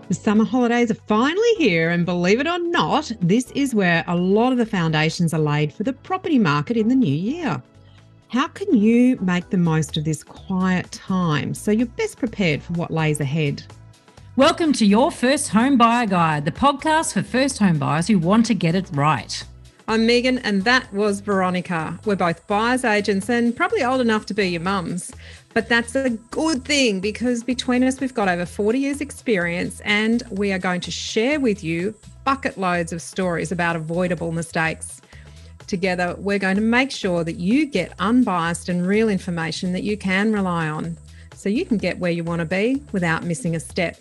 The summer holidays are finally here, and believe it or not, this is where a lot of the foundations are laid for the property market in the new year. How can you make the most of this quiet time so you're best prepared for what lays ahead? Welcome to Your First Home Buyer Guide, the podcast for first home buyers who want to get it right. I'm Megan, and that was Veronica. We're both buyer's agents and probably old enough to be your mums. But that's a good thing because between us, we've got over 40 years experience, and we are going to share with you bucket loads of stories about avoidable mistakes. Together, we're going to make sure that you get unbiased and real information that you can rely on so you can get where you want to be without missing a step.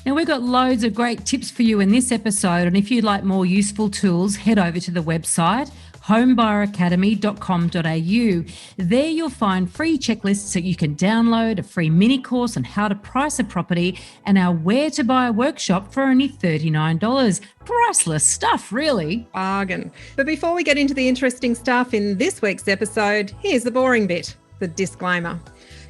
Now, we've got loads of great tips for you in this episode, and if you'd like more useful tools, head over to the website homebuyeracademy.com.au. There you'll find free checklists that you can download, a free mini course on how to price a property, and our Where to Buy workshop for only $39. Priceless stuff, really. Bargain. But before we get into the interesting stuff in this week's episode, here's the boring bit, the disclaimer.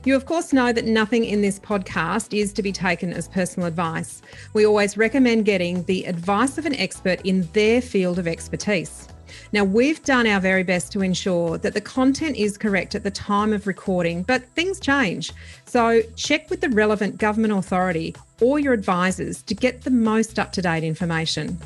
You, of course, know that nothing in this podcast is to be taken as personal advice. We always recommend getting the advice of an expert in their field of expertise. Now, we've done our very best to ensure that the content is correct at the time of recording, but things change. So check with the relevant government authority or your advisors to get the most up-to-date information.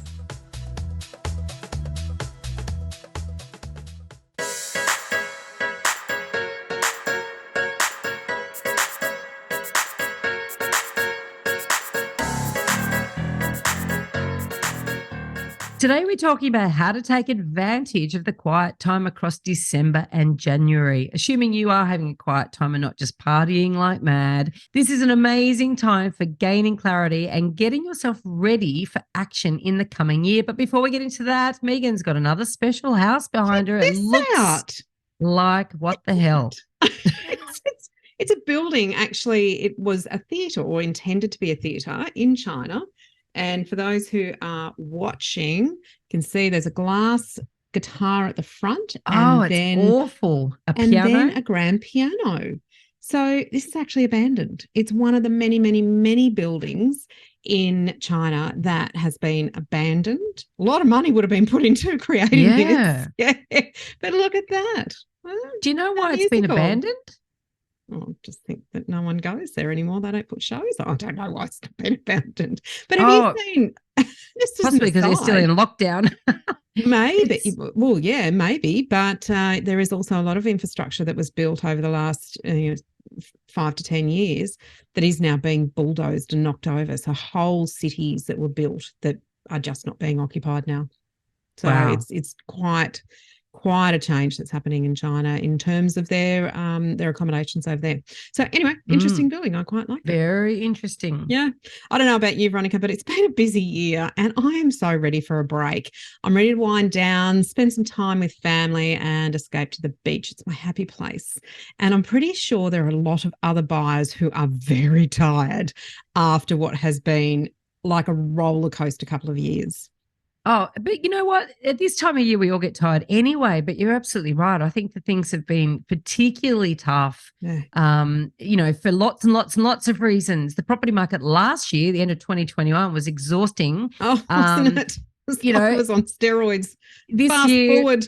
Today, we're talking about how to take advantage of the quiet time across December and January. Assuming you are having a quiet time and not just partying like mad, this is an amazing time for gaining clarity and getting yourself ready for action in the coming year. But before we get into that, Megan's got another special house behind her. It looks like what the hell? It's a building. Actually, it was a theatre or intended to be a theatre in China. And for those who are watching, you can see there's a glass guitar at the front. And it's awful. A piano? And then a grand piano. So this is actually abandoned. It's one of the many, many, many buildings in China that has been abandoned. A lot of money would have been put into creating this. Yeah. But look at that. Do you know why it's been abandoned? I just think that no one goes there anymore. They don't put shows on. I don't know why it's been abandoned. But have you seen? Possibly because they're still in lockdown. Maybe. Well, yeah, maybe. But there is also a lot of infrastructure that was built over the last 5 to 10 years that is now being bulldozed and knocked over. So whole cities that were built that are just not being occupied now. So it's quite a change that's happening in China in terms of their accommodations over there. So anyway, interesting building. I quite like it. Very interesting. Yeah. I don't know about you, Veronica, but it's been a busy year and I am so ready for a break. I'm ready to wind down, spend some time with family and escape to the beach. It's my happy place. And I'm pretty sure there are a lot of other buyers who are very tired after what has been like a roller coaster couple of years. Oh, but you know what? At this time of year, we all get tired anyway, but you're absolutely right. I think that things have been particularly tough, for lots and lots and lots of reasons. The property market last year, the end of 2021, was exhausting. Oh, wasn't it? It was on steroids. This year, forward.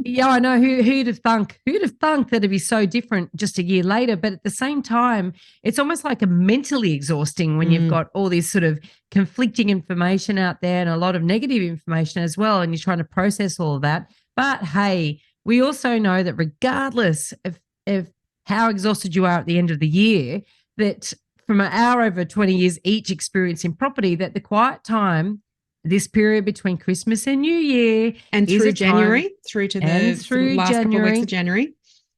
Yeah, I know. Who'd have thunk? Who'd have thunk that it'd be so different just a year later? But at the same time, it's almost like a mentally exhausting when you've got all this sort of conflicting information out there and a lot of negative information as well, and you're trying to process all of that. But hey, we also know that regardless of how exhausted you are at the end of the year, that from our over 20 years each experience in property, that the quiet time, this period between Christmas and New Year and through January, through to the last couple of weeks of January.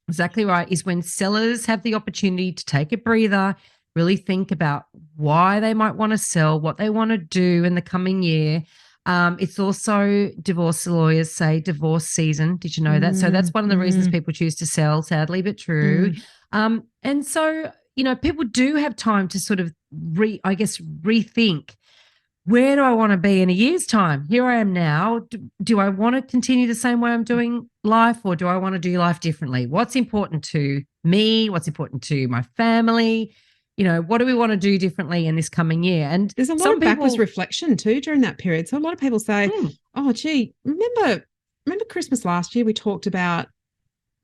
Exactly right, is when sellers have the opportunity to take a breather, really think about why they might want to sell, what they want to do in the coming year. It's also, divorce lawyers say, divorce season. Did you know that? So that's one of the reasons people choose to sell, sadly but true. And so, people do have time to sort of rethink, where do I want to be in a year's time? Here I am now. Do I want to continue the same way I'm doing life, or do I want to do life differently? What's important to me? What's important to my family? what do we want to do differently in this coming year? And there's a lot of backwards reflection too during that period. So a lot of people say, oh, gee, remember Christmas last year we talked about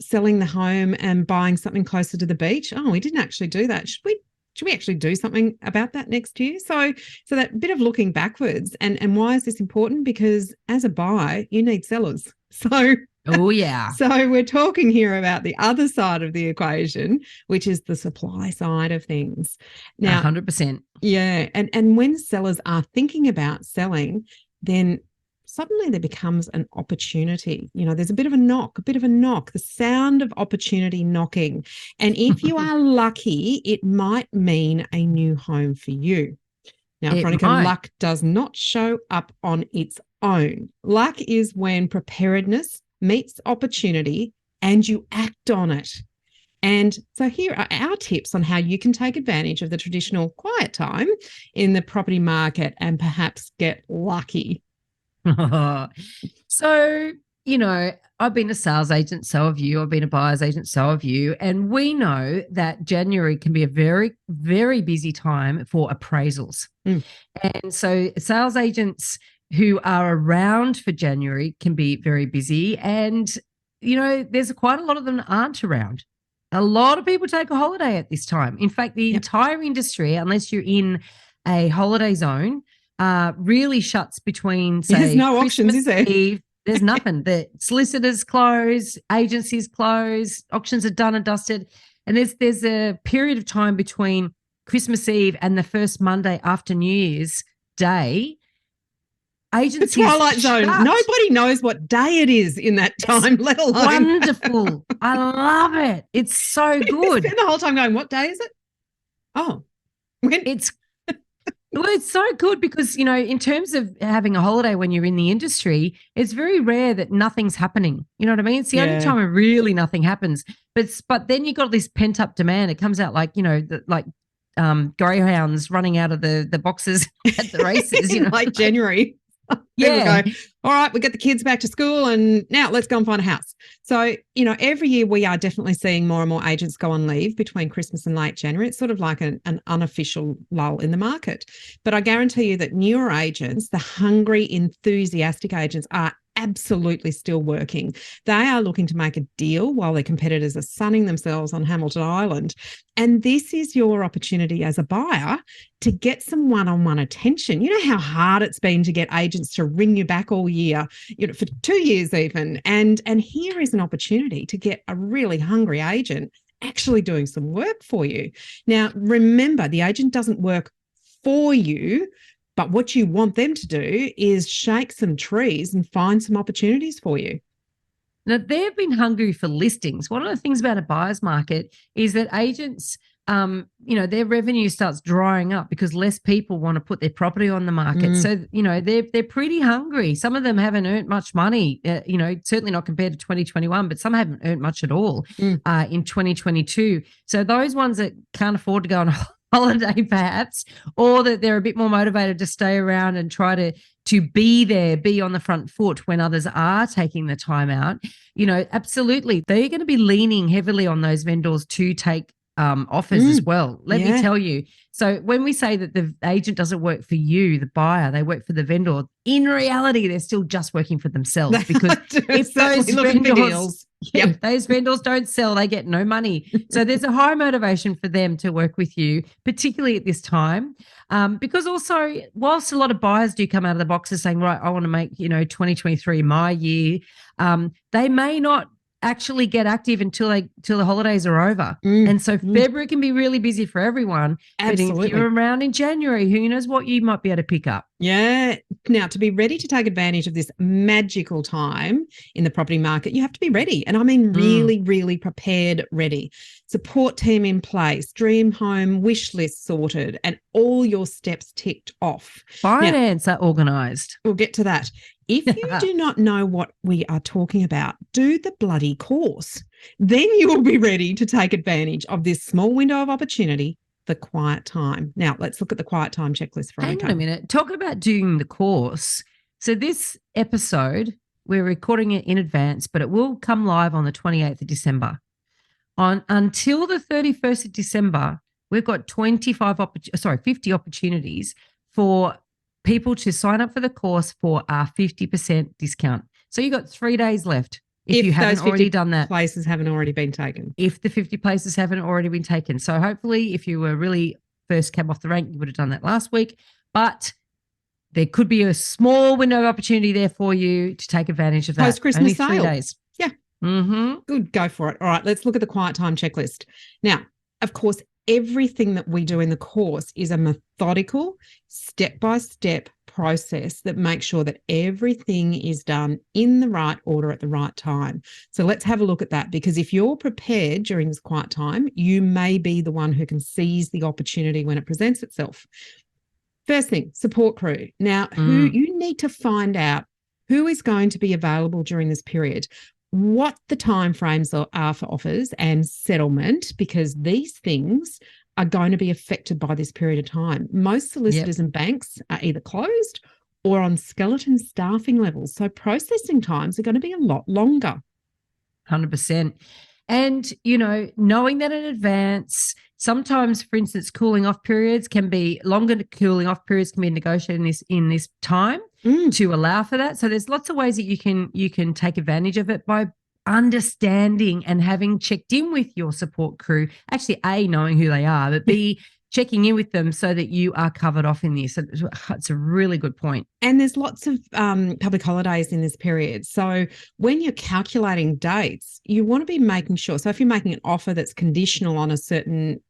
selling the home and buying something closer to the beach? Oh, we didn't actually do that. Should we actually do something about that next year? So that bit of looking backwards. And why is this important? Because as a buyer, you need sellers. So oh, yeah. So we're talking here about the other side of the equation, which is the supply side of things. Now, 100%. Yeah. And when sellers are thinking about selling, then suddenly there becomes an opportunity. There's a bit of a knock, the sound of opportunity knocking. And if you are lucky, it might mean a new home for you. Now, Veronica, luck does not show up on its own. Luck is when preparedness meets opportunity and you act on it. And so here are our tips on how you can take advantage of the traditional quiet time in the property market and perhaps get lucky. So, I've been a sales agent, so have you. I've been a buyer's agent, so have you. And we know that January can be a very, very busy time for appraisals. And so sales agents who are around for January can be very busy. And, there's quite a lot of them that aren't around. A lot of people take a holiday at this time. In fact, the entire industry, unless you're in a holiday zone, really shuts between, say, there's no Christmas auctions, is there? Eve. There's nothing. The solicitors close, agencies close, auctions are done and dusted. And there's a period of time between Christmas Eve and the first Monday after New Year's Day. Agencies, the twilight zone. Nobody knows what day it is in that time, let alone. Wonderful. I love it. It's so good. You spend the whole time going, what day is it? Oh, it's so good because, in terms of having a holiday when you're in the industry, it's very rare that nothing's happening. You know what I mean? It's the only time when really nothing happens. But then you got this pent up demand. It comes out like, greyhounds running out of the boxes at the races. Late January. Yeah. Go, all right, we get the kids back to school and now let's go and find a house. So, every year we are definitely seeing more and more agents go on leave between Christmas and late January. It's sort of like an unofficial lull in the market. But I guarantee you that newer agents, the hungry, enthusiastic agents, are absolutely still working. They are looking to make a deal while their competitors are sunning themselves on Hamilton Island. And this is your opportunity as a buyer to get some one-on-one attention. You know how hard it's been to get agents to ring you back all year, for 2 years even. And here is an opportunity to get a really hungry agent actually doing some work for you. Now, remember, the agent doesn't work for you, but what you want them to do is shake some trees and find some opportunities for you. Now, they've been hungry for listings. One of the things about a buyer's market is that agents, their revenue starts drying up because less people want to put their property on the market. So, they're pretty hungry. Some of them haven't earned much money, certainly not compared to 2021, but some haven't earned much at all in 2022. So those ones that can't afford to go on holiday perhaps, or that they're a bit more motivated to stay around and try to be on the front foot when others are taking the time out, absolutely. They're going to be leaning heavily on those vendors to take offers as well. Let me tell you. So when we say that the agent doesn't work for you, the buyer, they work for the vendor, in reality, they're still just working for themselves because if those vendors don't sell, they get no money. So there's a high motivation for them to work with you, particularly at this time. Because also, whilst a lot of buyers do come out of the boxes saying, right, I want to make, 2023 my year, they may not actually get active until the holidays are over. And so February can be really busy for everyone. Absolutely. But if you're around in January, who knows what you might be able to pick up. Yeah. Now, to be ready to take advantage of this magical time in the property market, you have to be ready. And I mean really, really prepared, ready. Support team in place, dream home wishlist sorted, and all your steps ticked off. Finance are organised. We'll get to that. If you do not know what we are talking about, do the bloody course. Then you will be ready to take advantage of this small window of opportunity, the quiet time. Now, let's look at the quiet time checklist, Veronica. Hang on a minute. Talking about doing the course. So this episode, we're recording it in advance, but it will come live on the 28th of December. Until the 31st of December, we've got 50 opportunities for people to sign up for the course for our 50% discount. So you got 3 days left if you haven't already done that. Places haven't already been taken. If the 50 places haven't already been taken. So hopefully if you were really first cab off the rank, you would have done that last week. But there could be a small window of opportunity there for you to take advantage of that. Post-Christmas sale. Only 3 days. Yeah. Good. Go for it. All right. Let's look at the quiet time checklist. Now, of course, everything that we do in the course is a methodical, step-by-step process that makes sure that everything is done in the right order at the right time. So let's have a look at that, because if you're prepared during this quiet time, you may be the one who can seize the opportunity when it presents itself. First thing, support crew. Now, who you need to find out who is going to be available during this period, what the timeframes are for offers and settlement, because these things are going to be affected by this period of time. Most solicitors and banks are either closed or on skeleton staffing levels. So processing times are going to be a lot longer. 100%. And, knowing that in advance, sometimes, for instance, cooling off periods can be longer. Cooling off periods can be negotiated in this time to allow for that. So there's lots of ways that you can take advantage of it by understanding and having checked in with your support crew. Actually, A, knowing who they are, but B, checking in with them so that you are covered off in this. So it's a really good point. And there's lots of public holidays in this period. So when you're calculating dates, you want to be making sure. So if you're making an offer that's conditional on a certain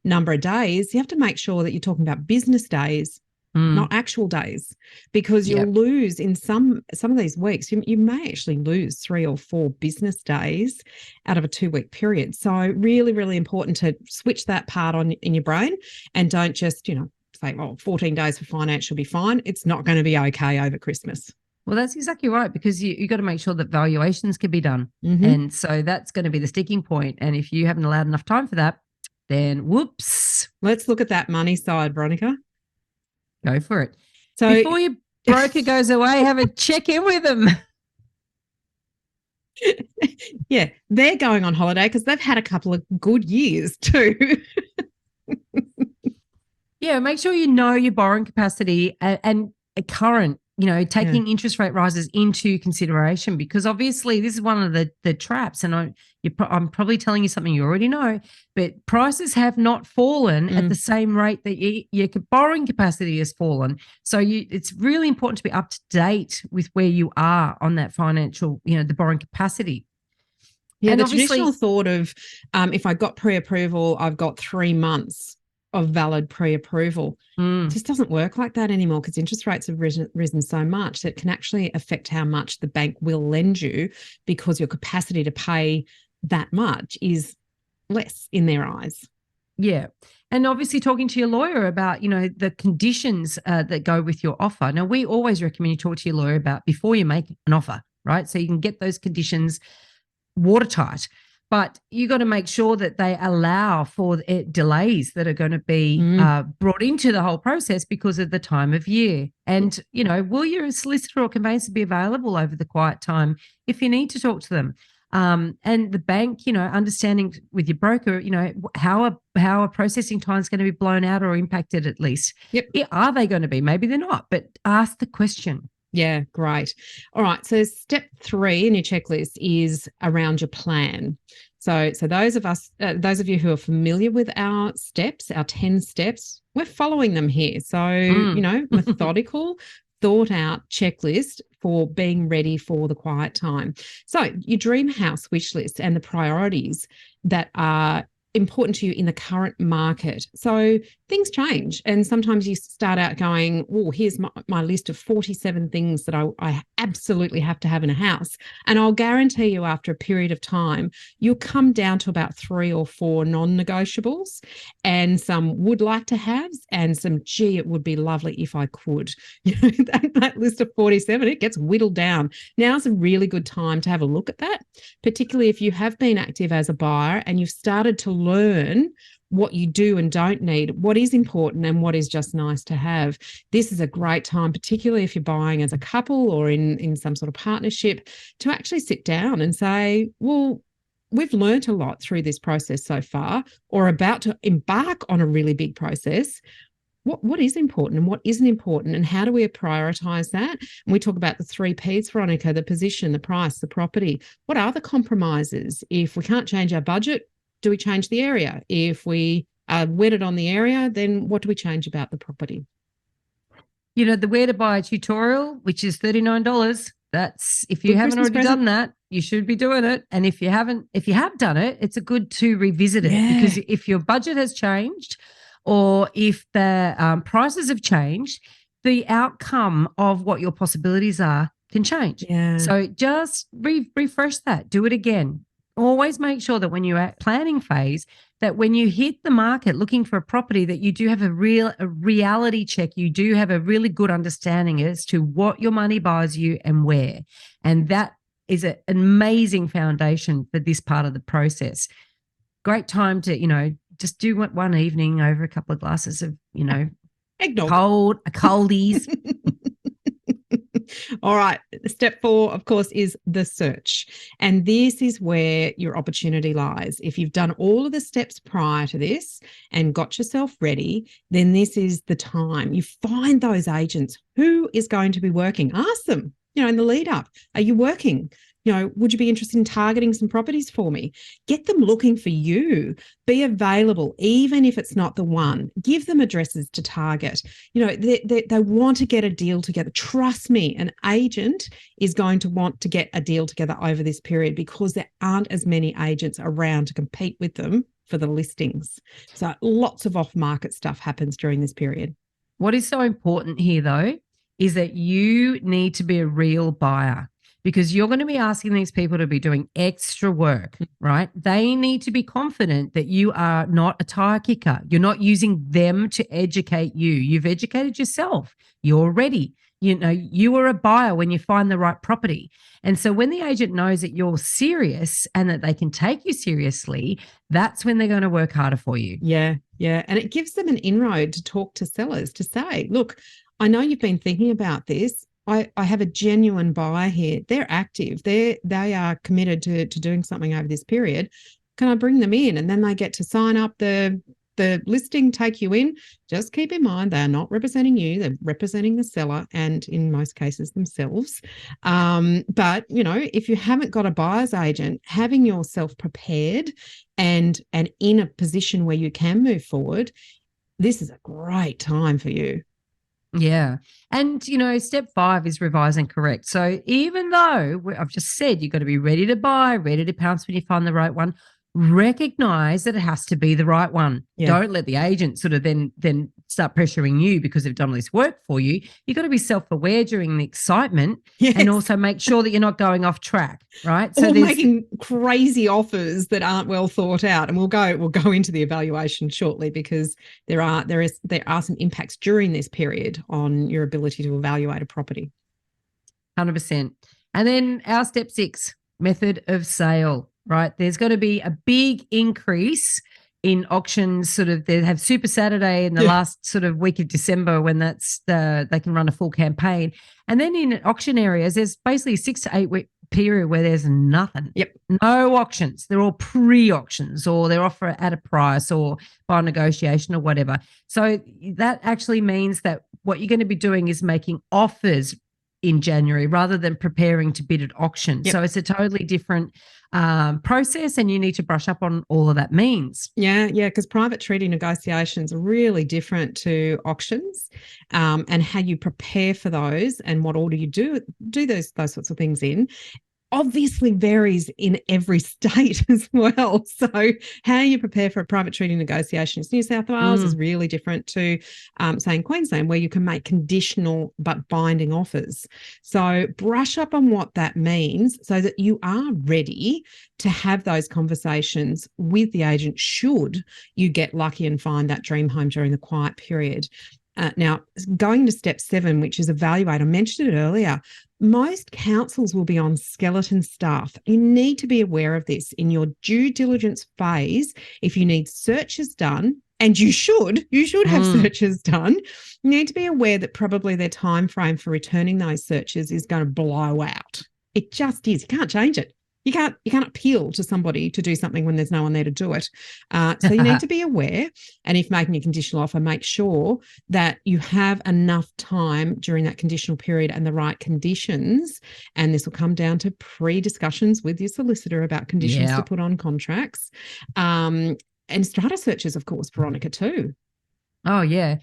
number of days, you have to make sure that you're talking about business days, not actual days, because you'll lose in some of these weeks. You may actually lose 3 or 4 business days out of a 2-week period. So really, really important to switch that part on in your brain and don't just, say, 14 days for finance will be fine. It's not going to be okay over Christmas. Well, that's exactly right, because you got to make sure that valuations can be done. And so that's going to be the sticking point. And if you haven't allowed enough time for that, then whoops. Let's look at that money side, Veronica. Go for it. So before your broker goes away, have a check in with them. Yeah, they're going on holiday because they've had a couple of good years too. Yeah, make sure you know your borrowing capacity and current, taking interest rate rises into consideration, because obviously this is one of the traps. And I'm probably telling you something you already know, but prices have not fallen at the same rate that your borrowing capacity has fallen. So it's really important to be up to date with where you are on that financial, the borrowing capacity. Yeah, and the traditional thought of if I got pre-approval, I've got 3 months of valid pre-approval. It just doesn't work like that anymore, because interest rates have risen so much that it can actually affect how much the bank will lend you, because your capacity to pay that much is less in their eyes. Yeah. And obviously talking to your lawyer about, the conditions that go with your offer. Now, we always recommend you talk to your lawyer about before you make an offer, right? So you can get those conditions watertight. But you got to make sure that they allow for delays that are going to be brought into the whole process because of the time of year. And, will your solicitor or conveyancer be available over the quiet time if you need to talk to them? And the bank, understanding with your broker, how are processing times going to be blown out or impacted at least? Yep. Are they going to be? Maybe they're not, but ask the question. Yeah, great. All right. So step 3 in your checklist is around your plan. So those of you who are familiar with our steps, our 10 steps, we're following them here. So, methodical, thought out checklist for being ready for the quiet time. So your dream house wish list and the priorities that are important to you in the current market. So things change, and sometimes you start out going, oh, here's my list of 47 things that I absolutely have to have in a house. And I'll guarantee you after a period of time, you'll come down to about 3 or 4 non-negotiables and some would like to haves and some, gee, it would be lovely if I could. That list of 47, it gets whittled down. Now's a really good time to have a look at that, particularly if you have been active as a buyer and you've started to learn what you do and don't need, what is important and what is just nice to have. This is a great time, particularly if you're buying as a couple or in some sort of partnership, to actually sit down and say, well, we've learnt a lot through this process so far, or about to embark on a really big process. What is important and what isn't important, and how do we prioritize that? And we talk about the 3 Ps, Veronica: the position, the price, the property. What are the compromises? If we can't change our budget, do we change the area? If we are wedded on the area, then what do we change about the property? You know, the Where to Buy tutorial, which is $39. That's, if you Good haven't Christmas already present. done that, you should be doing it. And if you have done it, it's a good to revisit it, Yeah. because if your budget has changed, or if the prices have changed, the outcome of what your possibilities are can change. Yeah. So just refresh that. Do it again. Always make sure that when you're at planning phase, that when you hit the market looking for a property, that you do have a reality check. You do have a really good understanding as to what your money buys you and where. And that is an amazing foundation for this part of the process. Great time to, just do one evening over a couple of glasses of, Eggnog. coldies. All right. Step 4, of course, is the search. And this is where your opportunity lies. If you've done all of the steps prior to this and got yourself ready, then this is the time. You find those agents. Who is going to be working? Ask them, in the lead up. Are you working? Would you be interested in targeting some properties for me? Get them looking for you. Be available, even if it's not the one. Give them addresses to target. They want to get a deal together. Trust me, an agent is going to want to get a deal together over this period, because there aren't as many agents around to compete with them for the listings. So lots of off-market stuff happens during this period. What is so important here, though, is that you need to be a real buyer, because you're going to be asking these people to be doing extra work, right? They need to be confident that you are not a tire kicker. You're not using them to educate you. You've educated yourself. You're ready. You are a buyer when you find the right property. And so when the agent knows that you're serious and that they can take you seriously, that's when they're going to work harder for you. Yeah, yeah. And it gives them an inroad to talk to sellers, to say, look, I know you've been thinking about this. I have a genuine buyer here. They're active. They are committed to doing something over this period. Can I bring them in? And then they get to sign up the listing, take you in. Just keep in mind, they are not representing you. They're representing the seller, and in most cases themselves. But, if you haven't got a buyer's agent, having yourself prepared and in a position where you can move forward, this is a great time for you. Yeah. And, step 5 is revise and correct. So even though I've just said you've got to be ready to buy, ready to pounce when you find the right one, recognize that it has to be the right one. Yeah. Don't let the agent sort of then start pressuring you because they've done all this work for you. You've got to be self-aware during the excitement. Yes. And also make sure that you're not going off track, right? So making crazy offers that aren't well thought out. And we'll go into the evaluation shortly, because there are some impacts during this period on your ability to evaluate a property. 100%. And then our step 6, method of sale. Right. There's got to be a big increase in auctions. They have Super Saturday in the last sort of week of December, when they can run a full campaign. And then in auction areas, there's basically a 6 to 8 week period where there's nothing. Yep. No auctions. They're all pre-auctions, or they're offered at a price or by negotiation or whatever. So that actually means that what you're going to be doing is making offers in January rather than preparing to bid at auction. Yep. So it's a totally different process, and you need to brush up on all of that means. Yeah, because private treaty negotiations are really different to auctions, and how you prepare for those and what order you do those sorts of things in obviously varies in every state as well. So how you prepare for a private treaty negotiation in New South Wales is really different to, say, in Queensland, where you can make conditional but binding offers. So brush up on what that means so that you are ready to have those conversations with the agent should you get lucky and find that dream home during the quiet period. Now, going to step 7, which is evaluate, I mentioned it earlier, most councils will be on skeleton staff. You need to be aware of this in your due diligence phase. If you need searches done, and you should have searches done, you need to be aware that probably their time frame for returning those searches is going to blow out. It just is. You can't change it. You can't appeal to somebody to do something when there's no one there to do it. So you need to be aware, and if making a conditional offer, make sure that you have enough time during that conditional period and the right conditions. And this will come down to pre-discussions with your solicitor about conditions to put on contracts. And strata searches, of course, Veronica, too. Oh, yeah.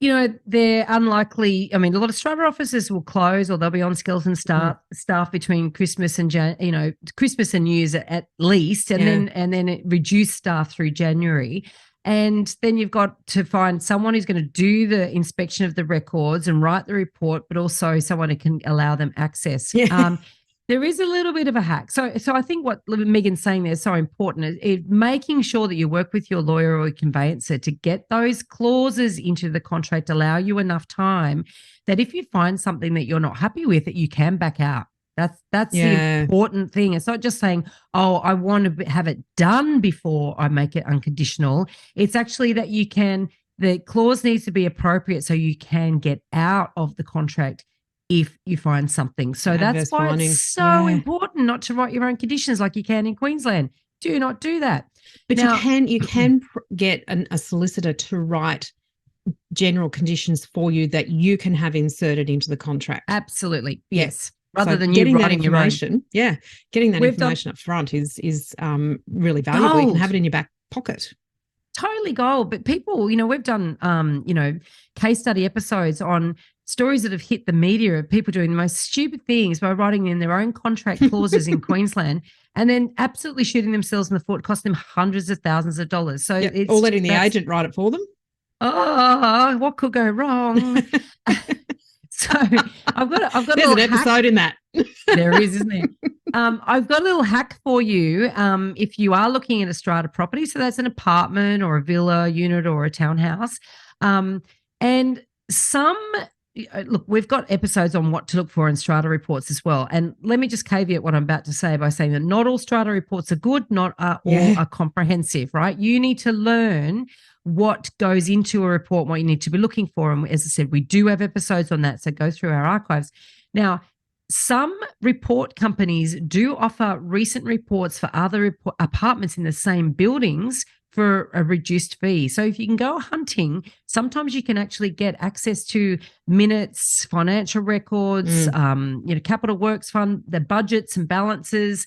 You know, they're unlikely. I mean, a lot of strata offices will close, or they'll be on skeleton staff between Christmas and Christmas and New Year's at least, and then it reduced staff through January. And then you've got to find someone who's going to do the inspection of the records and write the report, but also someone who can allow them access. Yeah. There is a little bit of a hack. So I think what Megan's saying there is so important is making sure that you work with your lawyer or conveyancer to get those clauses into the contract, allow you enough time that if you find something that you're not happy with, that you can back out. That's the important thing. It's not just saying, oh, I want to have it done before I make it unconditional. It's actually that the clause needs to be appropriate so you can get out of the contract if you find something. So that's why it's so important not to write your own conditions like you can in Queensland. Do not do that. But now, you can get a solicitor to write general conditions for you that you can have inserted into the contract. Absolutely. Yes. Rather than you writing your own. Getting that information up front is really valuable. Gold. You can have it in your back pocket. Totally gold. But people, we've done, case study episodes on stories that have hit the media of people doing the most stupid things by writing in their own contract clauses in Queensland and then absolutely shooting themselves in the foot, cost them hundreds of thousands of dollars. So it's or letting the agent write it for them. Oh, what could go wrong? So I've got There's an episode in that. There is, isn't there? I've got a little hack for you. If you are looking at a strata property, so that's an apartment or a villa unit or a townhouse. And look, we've got episodes on what to look for in strata reports as well. And let me just caveat what I'm about to say by saying that not all strata reports are good, not all are comprehensive, right? You need to learn what goes into a report, what you need to be looking for. And as I said, we do have episodes on that, so go through our archives. Now, some report companies do offer recent reports for other apartments in the same buildings for a reduced fee. So if you can go hunting, sometimes you can actually get access to minutes, financial records, capital works fund, the budgets and balances,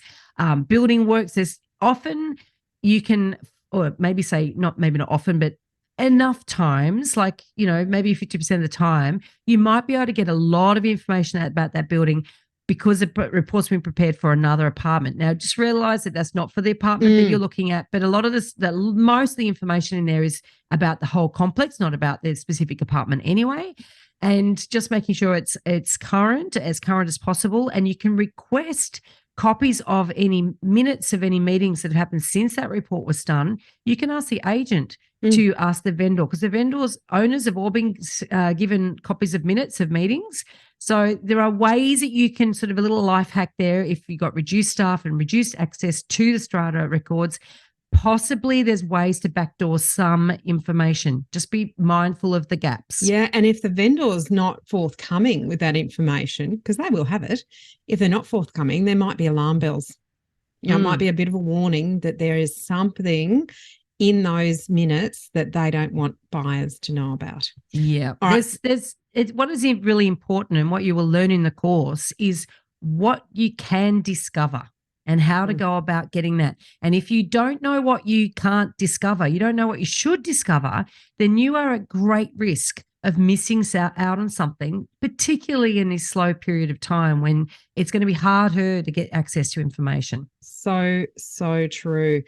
building works. There's often you can, or maybe say maybe not often, but enough times, like, maybe 50% of the time, you might be able to get a lot of information about that building because the report's been prepared for another apartment. Now, just realize that that's not for the apartment that you're looking at, but a lot of most of the information in there is about the whole complex, not about the specific apartment anyway. And just making sure it's as current as possible. And you can request copies of any minutes of any meetings that have happened since that report was done. You can ask the agent to ask the vendor, because the owners have all been given copies of minutes of meetings. So there are ways that you can sort of a little life hack there if you've got reduced staff and reduced access to the strata records. Possibly there's ways to backdoor some information. Just be mindful of the gaps. Yeah, and if the vendor's not forthcoming with that information, because they will have it, if they're not forthcoming, there might be alarm bells. It might be a bit of a warning that there is something in those minutes that they don't want buyers to know about. Yeah. All right. What is really important and what you will learn in the course is what you can discover and how to go about getting that. And if you don't know what you can't discover, you don't know what you should discover, then you are at great risk of missing out on something, particularly in this slow period of time when it's going to be harder to get access to information. So true.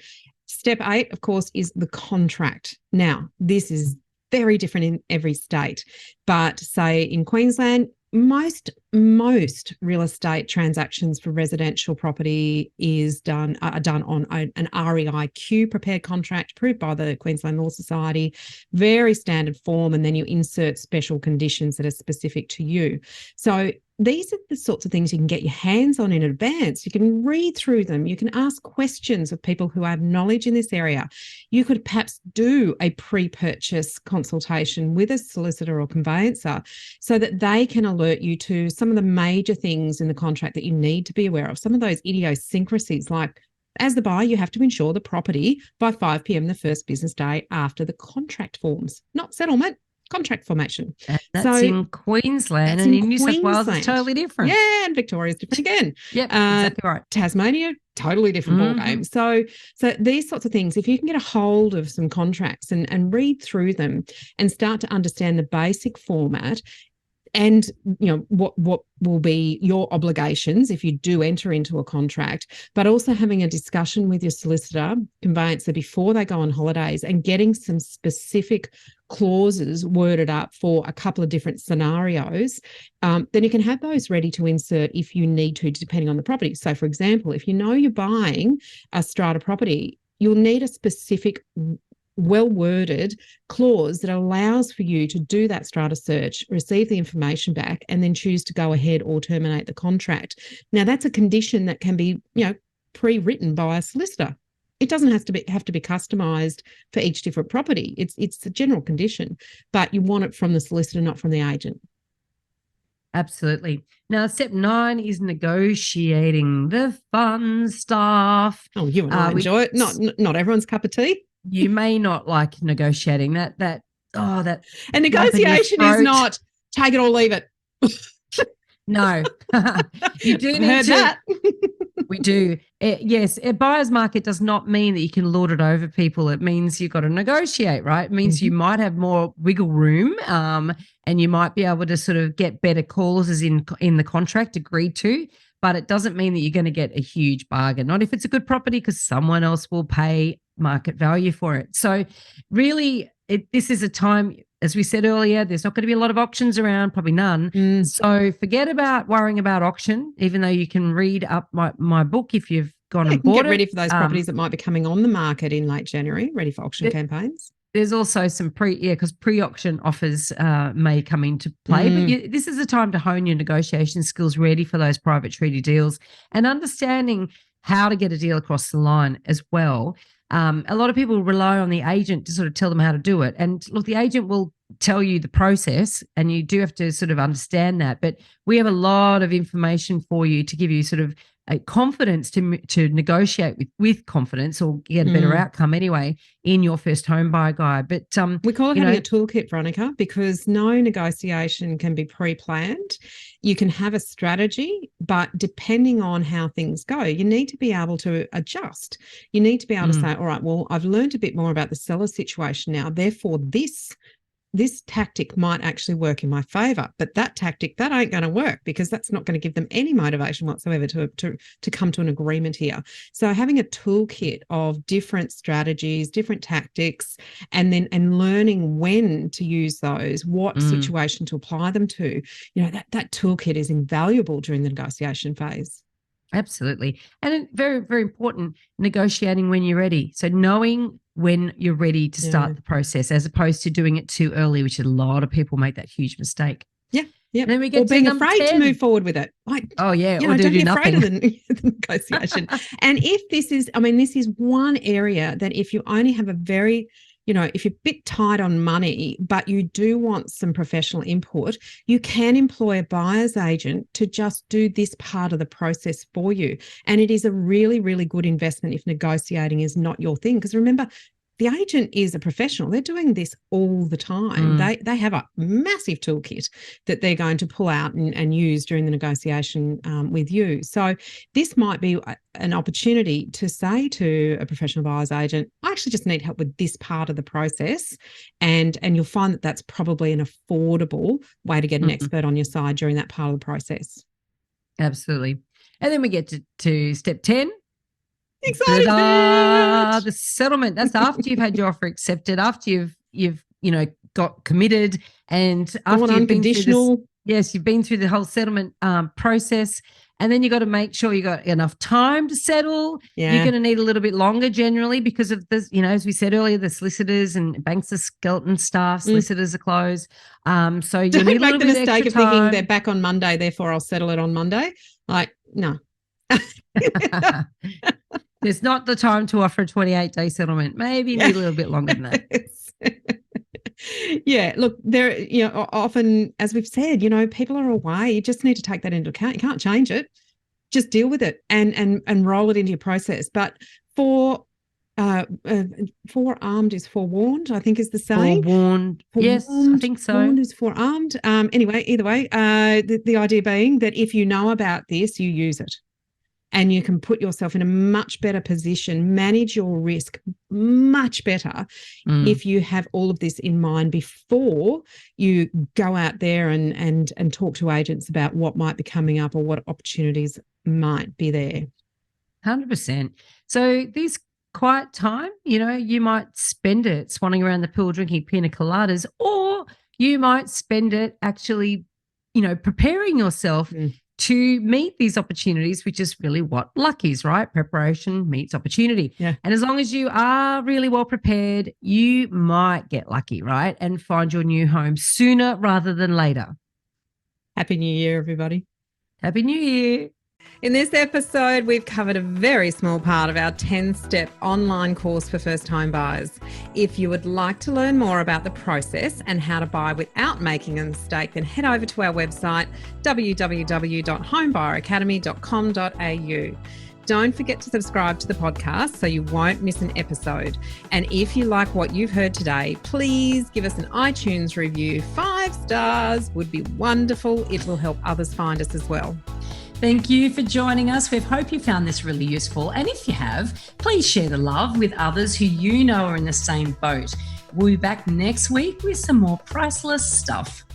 Step 8, of course, is the contract. Now, this is very different in every state, but say in Queensland, most real estate transactions for residential property are done on an REIQ prepared contract approved by the Queensland Law Society, very standard form, and then you insert special conditions that are specific to you. So these are the sorts of things you can get your hands on in advance. You can read through them. You can ask questions of people who have knowledge in this area. You could perhaps do a pre-purchase consultation with a solicitor or conveyancer so that they can alert you to some of the major things in the contract that you need to be aware of, some of those idiosyncrasies, like as the buyer, you have to insure the property by 5 p.m. the first business day after the contract forms, not settlement, contract formation. And that's in Queensland, and in New South Wales it's totally different. Yeah, and Victoria's different again. Yep, exactly right. Tasmania, totally different ballgame. So these sorts of things, if you can get a hold of some contracts and read through them and start to understand the basic format, and what will be your obligations if you do enter into a contract, but also having a discussion with your solicitor, conveyancer before they go on holidays, and getting some specific clauses worded up for a couple of different scenarios, then you can have those ready to insert if you need to, depending on the property. So, for example, if you know you're buying a strata property, you'll need a specific well-worded clause that allows for you to do that strata search, receive the information back, and then choose to go ahead or terminate the contract. Now, that's a condition that can be, pre-written by a solicitor. It doesn't have to be customized for each different property. It's a general condition, but you want it from the solicitor, not from the agent. Absolutely. Now, step 9 is negotiating the fun stuff. Oh, you and I enjoy it. Not everyone's cup of tea. You may not like negotiating that. And negotiation is not take it or leave it. No, you do need that. We do. Yes, a buyer's market does not mean that you can lord it over people. It means you've got to negotiate, right? It means you might have more wiggle room, and you might be able to sort of get better clauses in the contract agreed to. But it doesn't mean that you're going to get a huge bargain. Not if it's a good property, because someone else will pay market value for it. So really, this is a time, as we said earlier, there's not going to be a lot of auctions around, probably none. So forget about worrying about auction, even though you can read up my book if you've gone and bought it. Get ready for those properties that might be coming on the market in late January, ready for auction campaigns. There's also some because pre-auction offers may come into play. But this is a time to hone your negotiation skills, ready for those private treaty deals, and understanding how to get a deal across the line as well. A lot of people rely on the agent to sort of tell them how to do it. And look, the agent will tell you the process, and you do have to sort of understand that. But we have a lot of information for you to give you sort of a confidence to negotiate with confidence, or get a better outcome anyway in your first home buyer guide. But we call it having a toolkit, Veronica, because no negotiation can be pre-planned. You can have a strategy, but depending on how things go, you need to be able to adjust. You need to be able to say, all right, well, I've learned a bit more about the seller situation now, therefore this tactic might actually work in my favor, but that tactic, that ain't going to work, because that's not going to give them any motivation whatsoever to come to an agreement here. So having a toolkit of different strategies, different tactics, and learning when to use those, what situation to apply them to, that toolkit is invaluable during the negotiation phase. Absolutely. And very, very important, negotiating when you're ready. So knowing when you're ready to start the process, as opposed to doing it too early, which a lot of people make that huge mistake. Yeah. Yeah. Then we get being afraid to move forward with it. Or don't be afraid of the negotiation. And if this is one area that if you only have a very, if you're a bit tight on money, but you do want some professional input, you can employ a buyer's agent to just do this part of the process for you. And it is a really, really good investment if negotiating is not your thing. Because remember, the agent is a professional. They're doing this all the time. They have a massive toolkit that they're going to pull out and use during the negotiation with you. So this might be an opportunity to say to a professional buyer's agent, I actually just need help with this part of the process. And you'll find that that's probably an affordable way to get an expert on your side during that part of the process. Absolutely. And then we get to step 10. Exciting. The settlement. That's after you've had your offer accepted, after you've got committed, and after you've been through you've been through the whole settlement process, and then you got to make sure you got enough time to settle. You're going to need a little bit longer generally because of this, as we said earlier, the solicitors and banks are skeleton staff, solicitors are closed. So you need a little bit of extra time. Don't make the mistake of thinking they're back on Monday, therefore I'll settle it on Monday. Like, no. There's not the time to offer a 28-day settlement. Maybe you need a little bit longer than that. Yeah, look, there, often, as we've said, people are away. You just need to take that into account. You can't change it. Just deal with it and roll it into your process. But forearmed is forewarned, I think is the saying. Forewarned. Yes, I think so. Forewarned is forearmed. Anyway, either way, the idea being that if you know about this, you use it. And you can put yourself in a much better position, manage your risk much better if you have all of this in mind before you go out there and talk to agents about what might be coming up or what opportunities might be there. 100%. So this quiet time, you might spend it swanning around the pool drinking pina coladas, or you might spend it actually, preparing yourself to meet these opportunities, which is really what luck is, right? Preparation meets opportunity. Yeah. And as long as you are really well prepared, you might get lucky, right? And find your new home sooner rather than later. Happy New Year, everybody. Happy New Year. In this episode, we've covered a very small part of our 10-step online course for first-time buyers. If you would like to learn more about the process and how to buy without making a mistake, then head over to our website, www.homebuyeracademy.com.au. Don't forget to subscribe to the podcast so you won't miss an episode. And if you like what you've heard today, please give us an iTunes review. 5 stars would be wonderful. It will help others find us as well. Thank you for joining us. We hope you found this really useful. And if you have, please share the love with others who you know are in the same boat. We'll be back next week with some more priceless stuff.